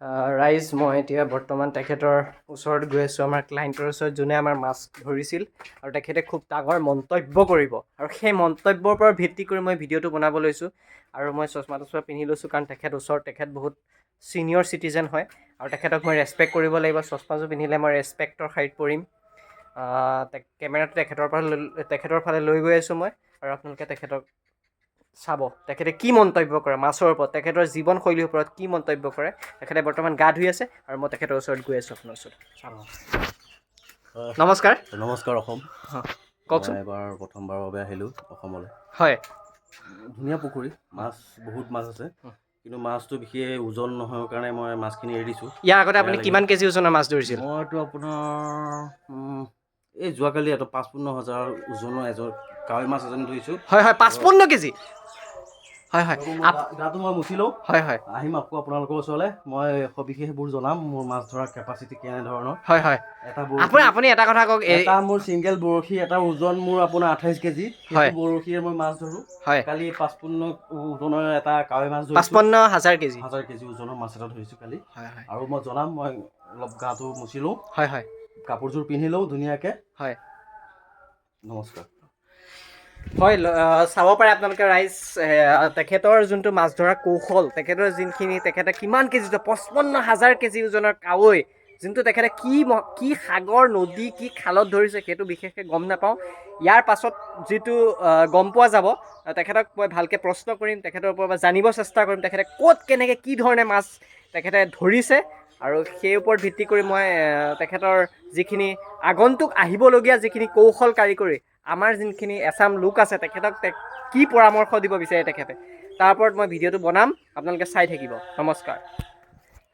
ৰাইজ মই এতিয়া বৰ্তমান তেখেতৰ ওচৰত গৈ আছোঁ, আমাৰ ক্লাইণ্টৰ ওচৰত, যোনে আমাৰ মাছ ধৰিছিল আৰু তেখেতে খুব ডাঙৰ মন্তব্য কৰিব আৰু সেই মন্তব্যৰ পৰা ভিত্তি কৰি মই ভিডিঅ'টো বনাব লৈছোঁ। আৰু মই চশমা পিন্ধি লৈছোঁ কাৰণ তেখেত বহুত ছিনিয়ৰ চিটিজেন হয় আৰু তেখেতক মই ৰেচপেক্ট কৰিব লাগিব। চশমাযোৰ পিন্ধিলে মই ৰেচপেক্টৰ শাৰীত পৰিম। কেমেৰাটো তেখেতৰ ফালে লৈ গৈ আছোঁ মই, আৰু আপোনালোকে তেখেতক চাব তেখেতে কি মন্তব্য কৰে মাছৰ ওপৰত, তেখেতৰ জীৱনশৈলীৰ ওপৰত কি মন্তব্য কৰে। তেখেতে বৰ্তমান গা ধুই আছে আৰু মই তেখেতৰ ওচৰত গৈ আছোঁ আপোনাৰ ওচৰত। নমস্কাৰ। নমস্কাৰ অসম। কওকচোন। মই এবাৰ প্ৰথমবাৰৰ বাবে আহিলোঁ অসমলৈ। হয়। ধুনীয়া পুখুৰী, মাছ বহুত মাছ আছে, কিন্তু মাছটো বিশেষ ওজন নহয় কাৰণে মই মাছখিনি এৰি দিছোঁ। ইয়াৰ আগতে আপুনি কিমান কেজি ওজনৰ মাছ ধৰিছিল? মইতো আপোনাৰ এই যোৱাকালি ৫৫,০০০ ওজনৰ কাৱৈ মাছ এজনী ধৰিছোঁ। হয় ৫৫ কেজি। হয় গাটো মই মুচি লওঁ। হয় আহিম আকৌ আপোনালোকৰ ওচৰলৈ, মই সবিশেষবোৰ জনাম মোৰ মাছ ধৰাৰ কেপাচিটি কেনেধৰণৰ। হয় এটা বৰশী, আপুনি এটা কথা কওক। এটা মোৰ ছিংগেল বৰশী, এটা ওজন মোৰ আপোনাৰ ২৮ কেজি। সেইটো বৰশীৰে মই মাছ ধৰোঁ। কালি ৫৫ ওজনৰ এটা কাৱৈ মাছ ধৰিছোঁ। ৫৫,০০০ কেজি। ১,০০০ কেজি ওজনৰ মাছ এটা ধৰিছোঁ কালি। আৰু মই জনাম, মই অলপ গাটো মুচি লওঁ, কাপোৰযোৰ পিন্ধি লওঁ ধুনীয়াকৈ। নমস্কাৰ। হয়, চাব পাৰে আপোনালোকে ৰাইজ, তেখেতৰ যোনটো মাছ ধৰা কৌশল, তেখেতে কিমান কেজি, ৫৫,০০০ কেজি ওজনৰ কাৱৈ, যোনটো তেখেতে কি সাগৰ, নদী, কি খালত ধৰিছে সেইটো বিশেষকৈ গম নাপাওঁ। ইয়াৰ পাছত যিটো গম পোৱা যাব, তেখেতক মই ভালকৈ প্ৰশ্ন কৰিম, তেখেতৰ ওপৰত জানিব চেষ্টা কৰিম, তেখেতে ক'ত কেনেকৈ কি ধৰণে মাছ তেখেতে ধৰিছে, আৰু সেই ওপৰত ভিত্তি কৰি মই তেখেতৰ যিখিনি আগন্তুক আহিবলগীয়া যিখিনি কৌশল কাৰিকৰী, আমাৰ যোনখিনি এছাম লোক আছে, তেখেতক কি পৰামৰ্শ দিব বিচাৰে তেখেতে, তাৰ ওপৰত মই ভিডিঅ'টো বনাম, আপোনালোকে চাই থাকিব। নমস্কাৰ।